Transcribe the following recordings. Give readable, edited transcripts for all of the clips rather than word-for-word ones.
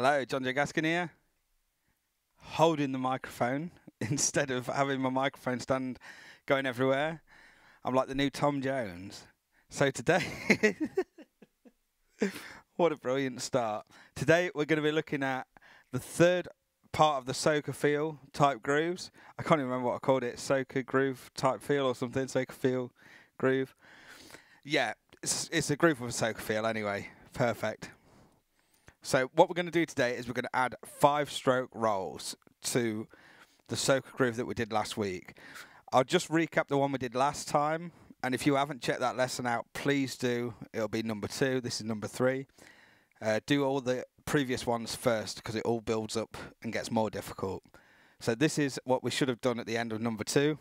Hello, John J. Gaskin here, holding the microphone instead of having my microphone stand going everywhere. I'm like the new Tom Jones. So today, what a brilliant start. Today we're going to be looking at the third part of the Soca feel type grooves. I can't even remember what I called it, Soca groove type feel or something, Soca feel groove. Yeah, it's a groove with a Soca feel anyway, perfect. So what we're going to do today is we're going to add 5-stroke rolls to the Soca groove that we did last week. I'll just recap the one we did last time, and if you haven't checked that lesson out, please do. It'll be number 2. This is number 3. Do all the previous ones first because it all builds up and gets more difficult. So this is what we should have done at the end of number 2.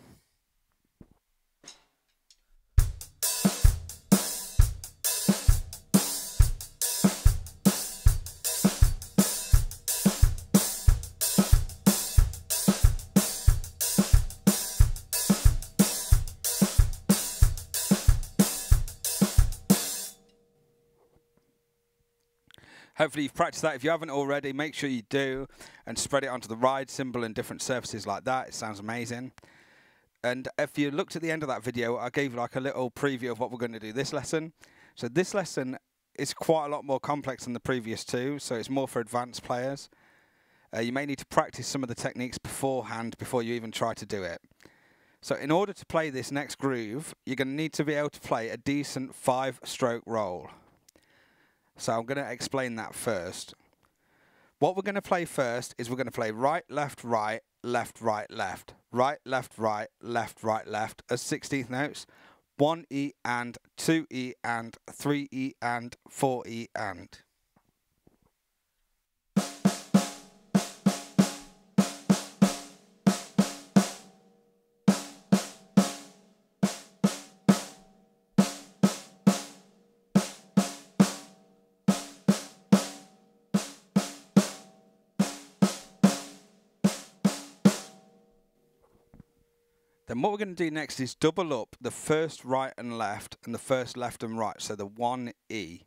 Hopefully you've practiced that. If you haven't already, make sure you do and spread it onto the ride cymbal and different surfaces like that. It sounds amazing. And if you looked at the end of that video, I gave like a little preview of what we're going to do this lesson. So this lesson is quite a lot more complex than the previous 2, so it's more for advanced players. You may need to practice some of the techniques beforehand before you even try to do it. So in order to play this next groove, you're going to need to be able to play a decent 5-stroke roll. So I'm going to explain that first. What we're going to play first is we're going to play right, left, right, left, right, left. Right, left, right, left, right, left as 16th notes. 1E and 2E and 3E and 4E and. Then what we're going to do next is double up the first right and left and the first left and right, so the 1E.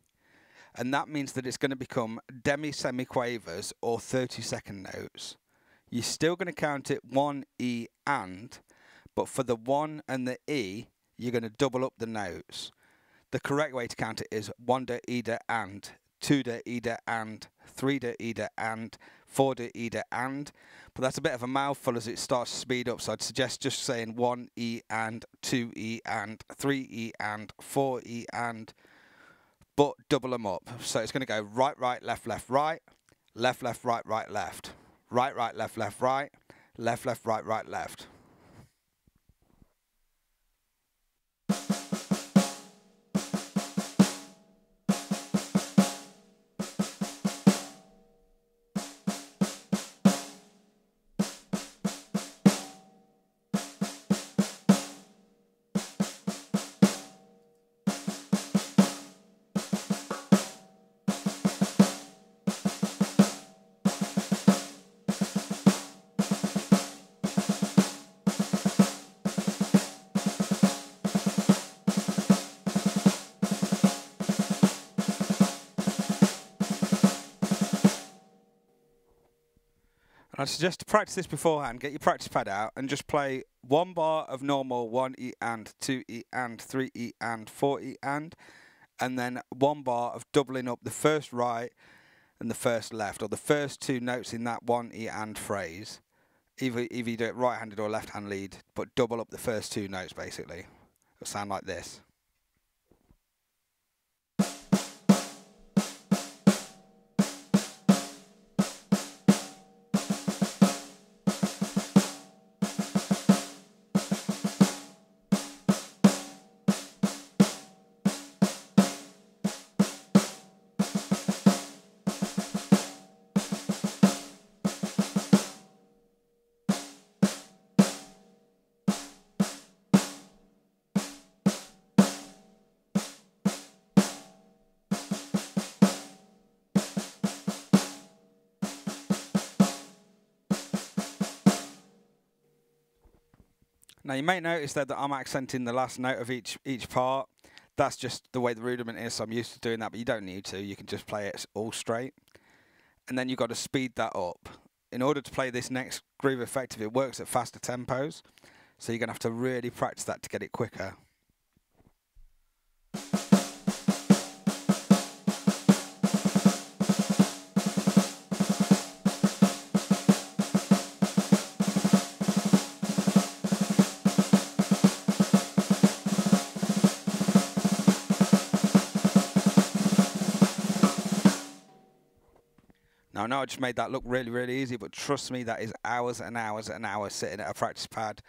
And that means that it's going to become demi-semiquavers or 30-second notes. You're still going to count it 1E and, but for the 1 and the E, you're going to double up the notes. The correct way to count it is 1 de E de and, 2 de E de and, 3 de E de and, 4 de E de and. But that's a bit of a mouthful as it starts to speed up, so I'd suggest just saying 1E and, 2E and, 3E and, 4E and, but double them up. So it's going to go right, right, left, left, right, left, left, right, right, left, right, right, left, left, right, left, left, right, right, left. I suggest to practice this beforehand, get your practice pad out and just play 1 bar of normal 1E and, 2E and, 3E and, 4E and then 1 bar of doubling up the first right and the first left, or the first 2 notes in that 1E and phrase. Either you do it right-handed or left-hand lead, but double up the first 2 notes basically. It'll sound like this. Now you may notice that I'm accenting the last note of each part. That's just the way the rudiment is, so I'm used to doing that, but you don't need to. You can just play it all straight. and then you've got to speed that up. In order to play this next groove effective, it works at faster tempos, so you're going to have to really practice that to get it quicker. I know I just made that look really, really easy, but trust me, that is hours and hours and hours sitting at a practice pad.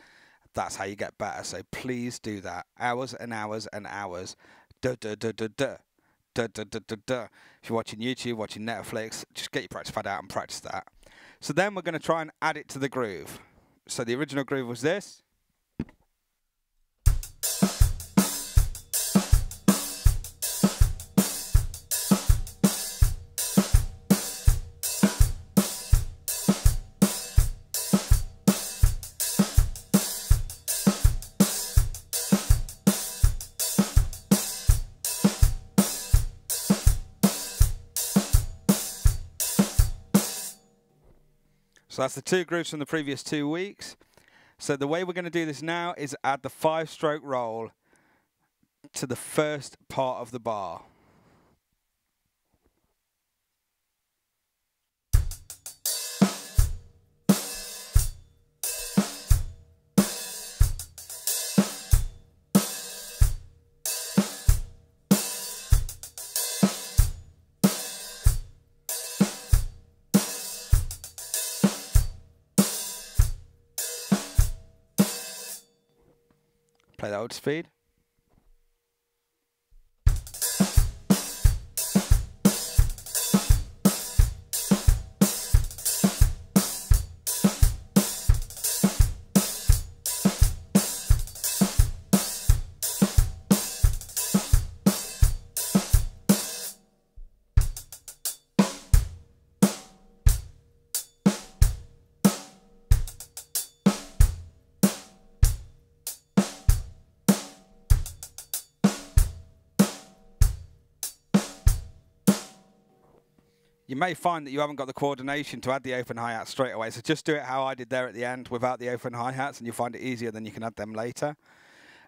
That's how you get better. So please do that. Hours and hours and hours. Duh, duh, duh, duh, duh. Duh, duh, duh, duh, duh. If you're watching YouTube, watching Netflix, just get your practice pad out and practice that. So then we're going to try and add it to the groove. So the original groove was this. So that's the two grooves from the previous 2 weeks. So the way we're going to do this now is add the 5-stroke roll to the first part of the bar. Play that old speed. You may find that you haven't got the coordination to add the open hi-hats straight away, so just do it how I did there at the end without the open hi-hats, and you'll find it easier, then you can add them later.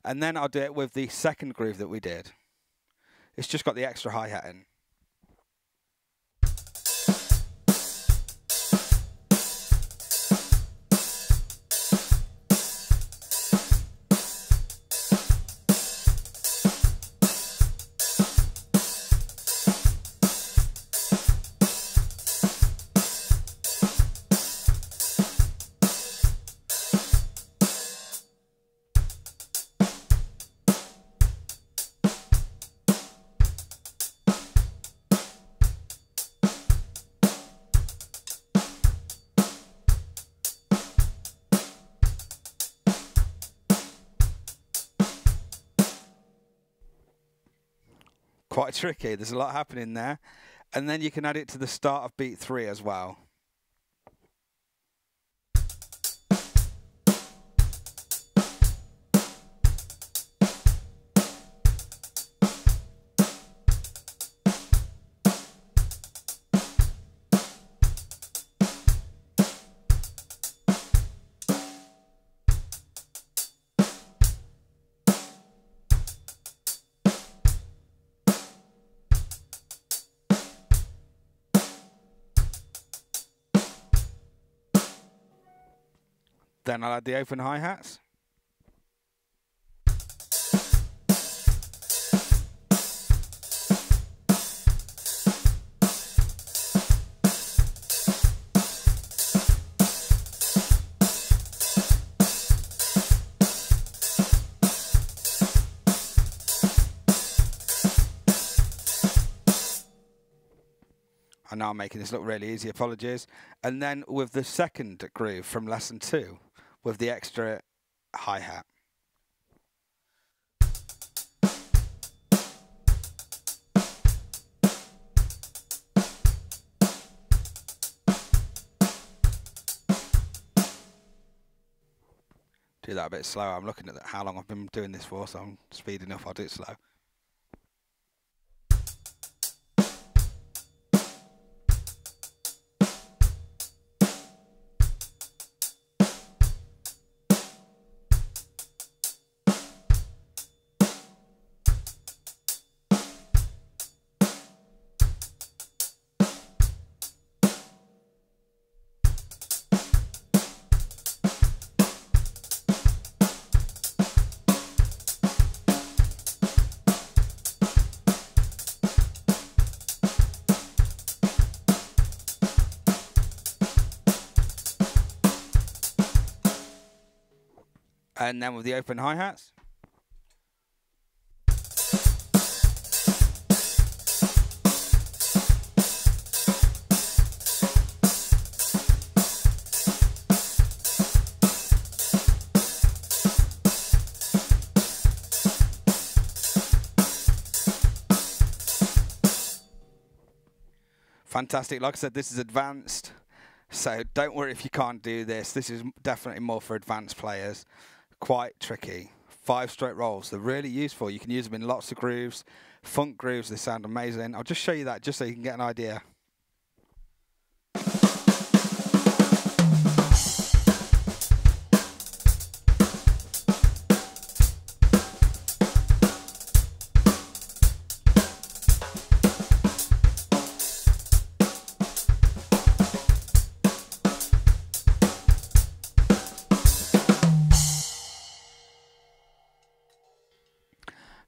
And then I'll do it with the second groove that we did. It's just got the extra hi-hat in. Quite tricky, there's a lot happening there. And then you can add it to the start of beat 3 as well. Then I'll add the open hi-hats. I know I'm making this look really easy, apologies. And then with the second groove from lesson 2, with the extra hi-hat. Do that a bit slower. I'm looking at how long I've been doing this for, so I'm speeding up. I'll do it slow. And then with the open hi-hats. Fantastic. Like I said, this is advanced, so don't worry if you can't do this. This is definitely more for advanced players. Quite tricky. 5 straight rolls. They're really useful. You can use them in lots of grooves. Funk grooves, they sound amazing. I'll just show you that just so you can get an idea.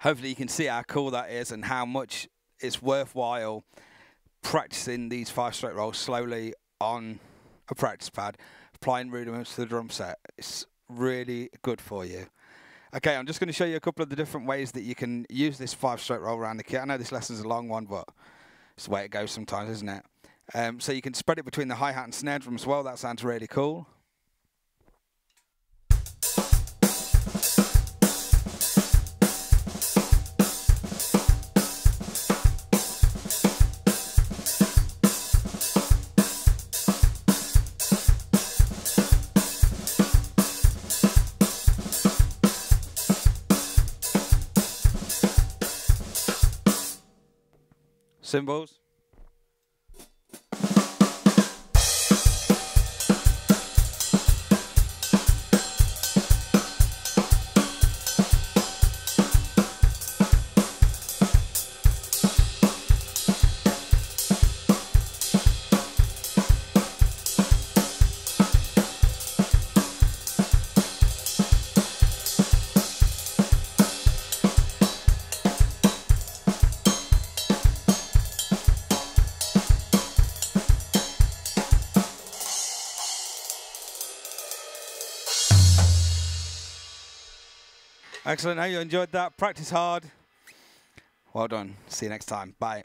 Hopefully you can see how cool that is and how much it's worthwhile practicing these 5 straight rolls slowly on a practice pad, applying rudiments to the drum set. It's really good for you. Okay, I'm just going to show you a couple of the different ways that you can use this 5 straight roll around the kit. I know this lesson's a long one, but it's the way it goes sometimes, isn't it? So you can spread it between the hi-hat and snare drum as well. That sounds really cool. Cymbals. Excellent. I hope you enjoyed that. Practice hard. Well done. See you next time. Bye.